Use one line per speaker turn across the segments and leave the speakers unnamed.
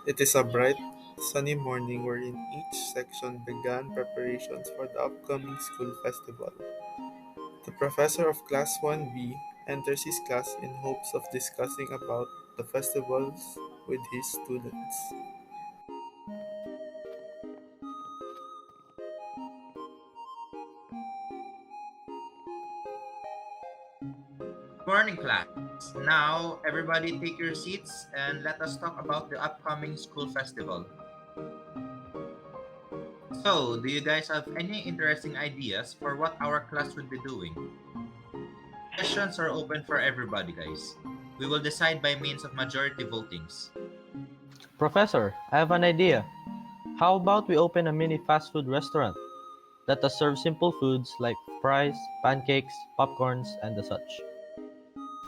It is a bright, sunny morning wherein each section began preparations for the upcoming school festival. The professor of Class 1B enters his class in hopes of discussing about the festivals with his students.
Morning, class. Now, everybody take your seats and let us talk about the upcoming school festival. So, do you guys have any interesting ideas for what our class would be doing? Questions are open for everybody, guys. We will decide by means of majority votings.
Professor, I have an idea. How about we open a mini fast food restaurant? Let us serve simple foods like fries, pancakes, popcorns, and the such.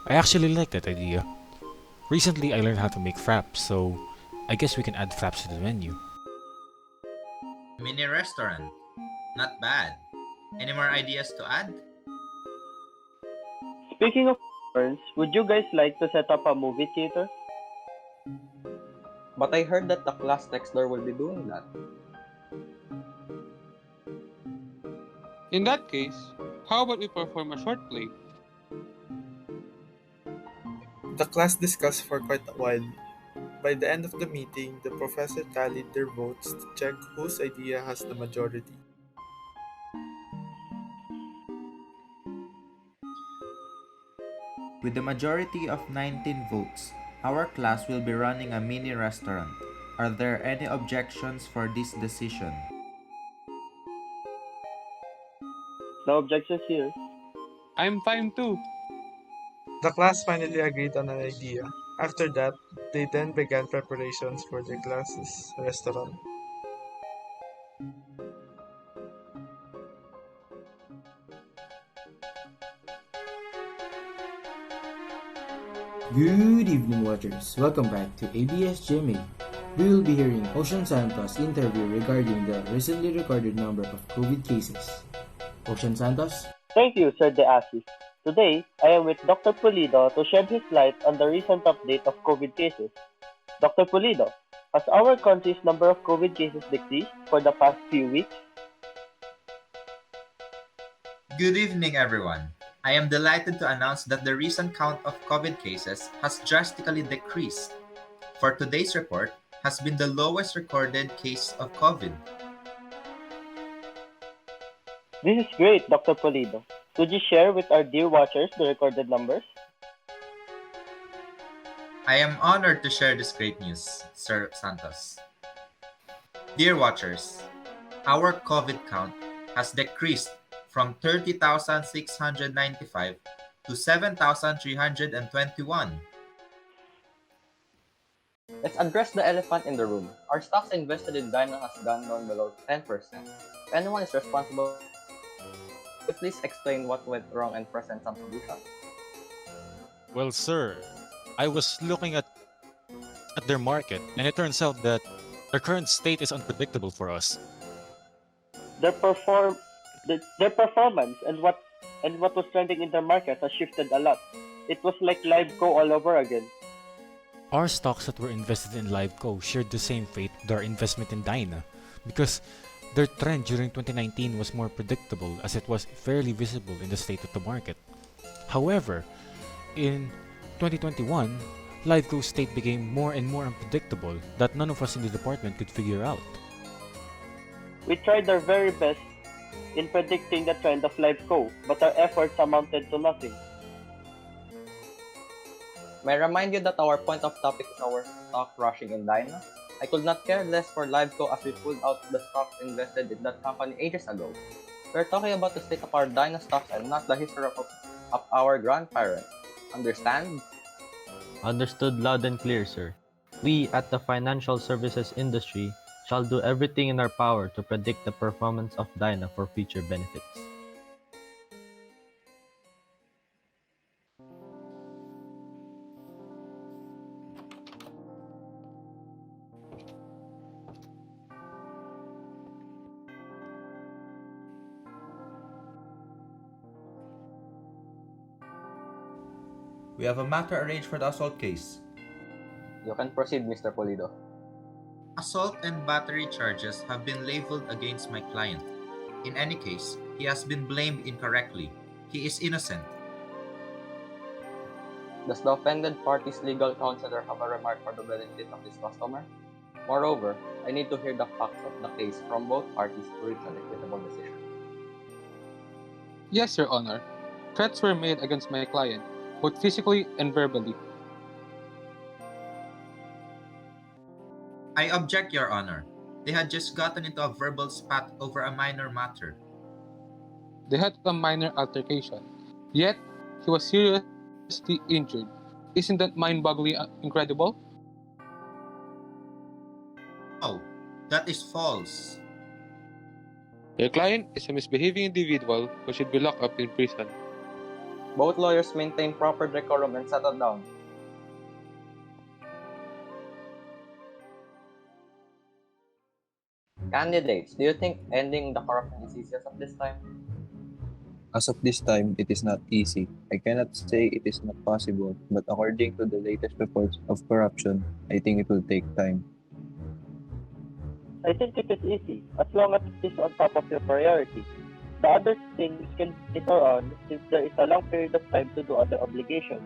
I actually like that idea. Recently, I learned how to make fraps, so I guess we can add fraps to the menu.
Mini restaurant. Not bad. Any more ideas to add?
Speaking of burns, would you guys like to set up a movie theater?
But I heard that the class next door will be doing that.
In that case, how about we perform a short play?
The class discussed for quite a while. By the end of the meeting, the professor tallied their votes to check whose idea has the majority.
With the majority of 19 votes, our class will be running a mini restaurant. Are there any objections for this decision?
No objections here.
I'm fine too.
The class finally agreed on an idea. After that, they then began preparations for the class's restaurant.
Good evening, watchers. Welcome back to ABS GMA. We will be hearing Ocean Santos' interview regarding the recently recorded number of COVID cases. Ocean Santos?
Thank you, Sir De Asis. Today, I am with Dr. Pulido to shed his light on the recent update of COVID cases. Dr. Pulido, has our country's number of COVID cases decreased for the past few weeks?
Good evening, everyone. I am delighted to announce that the recent count of COVID cases has drastically decreased. For today's report, has been the lowest recorded case of COVID.
This is great, Dr. Pulido. Could you share with our dear watchers the recorded numbers?
I am honored to share this great news, Sir Santos. Dear watchers, our COVID count has decreased from 30,695 to 7,321.
Let's address the elephant in the room. Our stocks invested in Dyna has gone down below 10%. If anyone is responsible, please explain what went wrong and present some solutions.
Well, sir, I was looking at their market, and it turns out that their current state is unpredictable for us.
Their perform their performance and what was trending in their market has shifted a lot. It was like live go all over again.
Our stocks that were invested in LiveCo shared the same fate with our investment in Dyna, because their trend during 2019 was more predictable as it was fairly visible in the state of the market. However, in 2021, LiveCo's state became more and more unpredictable that none of us in the department could figure out.
We tried our very best in predicting the trend of live go, but our efforts amounted to nothing.
May I remind you that our point of topic is our stock rushing in Dyna. I could not care less for LiveCo as we pulled out the stocks invested in that company ages ago. We're talking about the state of our Dyna stocks and not the history of our grandparents. Understand?
Understood loud and clear, sir. We at the financial services industry shall do everything in our power to predict the performance of Dyna for future benefits.
We have a matter arranged for the assault case.
You can proceed, Mr. Pulido.
Assault and battery charges have been leveled against my client. In any case, he has been blamed incorrectly. He is innocent.
Does the offended party's legal counselor have a remark for the benefit of his customer? Moreover, I need to hear the facts of the case from both parties to reach an equitable decision.
Yes, Your Honor. Threats were made against my client, both physically and verbally.
I object, Your Honor. They had just gotten into a verbal spat over a minor matter.
They had a minor altercation. Yet, he was seriously injured. Isn't that mind-boggling incredible?
No, that is false.
Your client is a misbehaving individual who should be locked up in prison.
Both lawyers maintain proper decorum and settle down. Candidates, do you think ending the corruption is easiest at this time?
As of this time, it is not easy. I cannot say it is not possible, but according to the latest reports of corruption, I think it will take time.
I think it is easy, as long as it is on top of your priority. The other things can be later on, since there is a long period of time to do other obligations.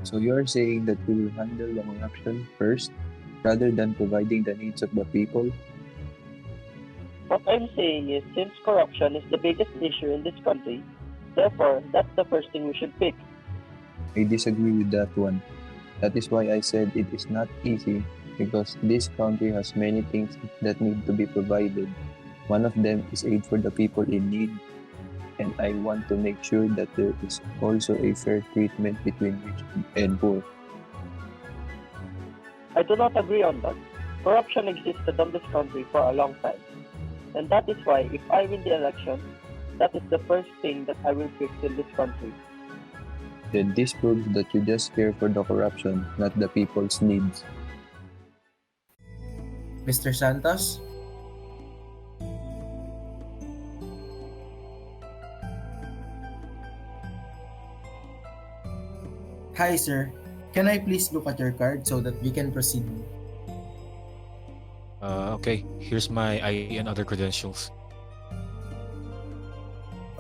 So you are saying that we will handle the corruption first, rather than providing the needs of the people?
What I'm saying is, since corruption is the biggest issue in this country, therefore, that's the first thing we should pick.
I disagree with that one. That is why I said it is not easy, because this country has many things that need to be provided. One of them is aid for the people in need, and I want to make sure that there is also a fair treatment between rich and poor.
I do not agree on that. Corruption existed in this country for a long time. And that is why, if I win the election, that is the first thing that I will fix in this country.
Then this proves that you just care for the corruption, not the people's needs.
Mr. Santos? Hi, sir. Can I please look at your card so that we can proceed?
Okay, here's my ID and other credentials.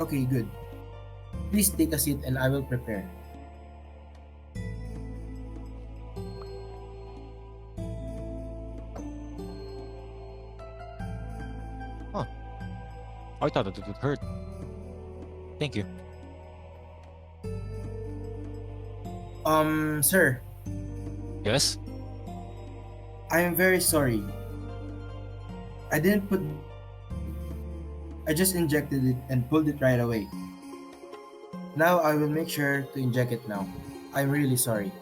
Okay, good. Please take a seat and I will prepare.
Huh. I thought that it would hurt. Thank you.
Sir,
Yes?
I am very sorry. I didn't put. I just injected it and pulled it right away. Now I will make sure to inject it now. I'm really sorry.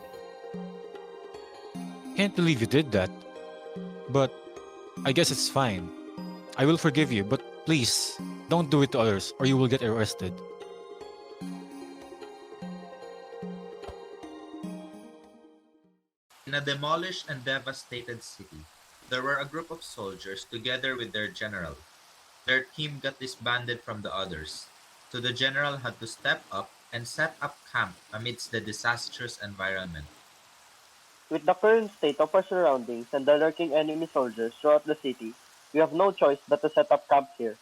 Can't believe you did that. But I guess it's fine. I will forgive you, but please, don't do it to others or you will get arrested.
In a demolished and devastated city, there were a group of soldiers together with their general. Their team got disbanded from the others, so the general had to step up and set up camp amidst the disastrous environment.
With the current state of our surroundings and the lurking enemy soldiers throughout the city, we have no choice but to set up camp here.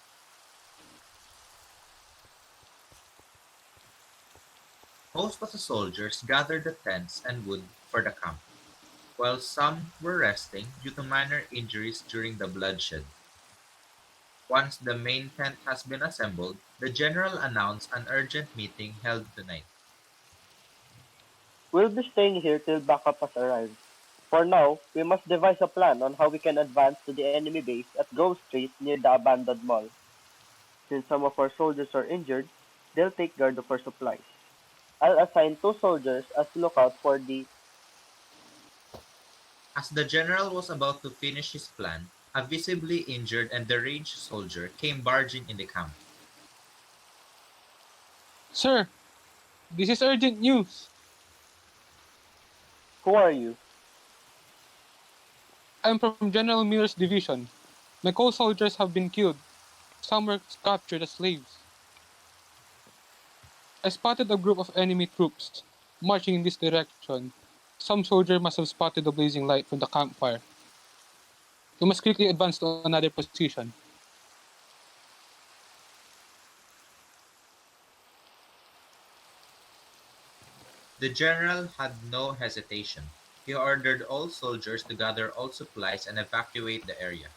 Most of the soldiers gathered the tents and wood for the camp, while some were resting due to minor injuries during the bloodshed. Once the main tent has been assembled, the general announced an urgent meeting held tonight.
We'll be staying here till backup has arrived. For now, we must devise a plan on how we can advance to the enemy base at Grove Street near the abandoned mall. Since some of our soldiers are injured, they'll take guard of our supplies. I'll assign two soldiers as lookout for the.
As the general was about to finish his plan, a visibly injured and deranged soldier came barging in the camp.
Sir, this is urgent news.
Who are you?
I'm from General Miller's division. My co-soldiers have been killed. Some were captured as slaves. I spotted a group of enemy troops marching in this direction. Some soldier must have spotted the blazing light from the campfire. You must quickly advance to another position.
The general had no hesitation. He ordered all soldiers to gather all supplies and evacuate the area.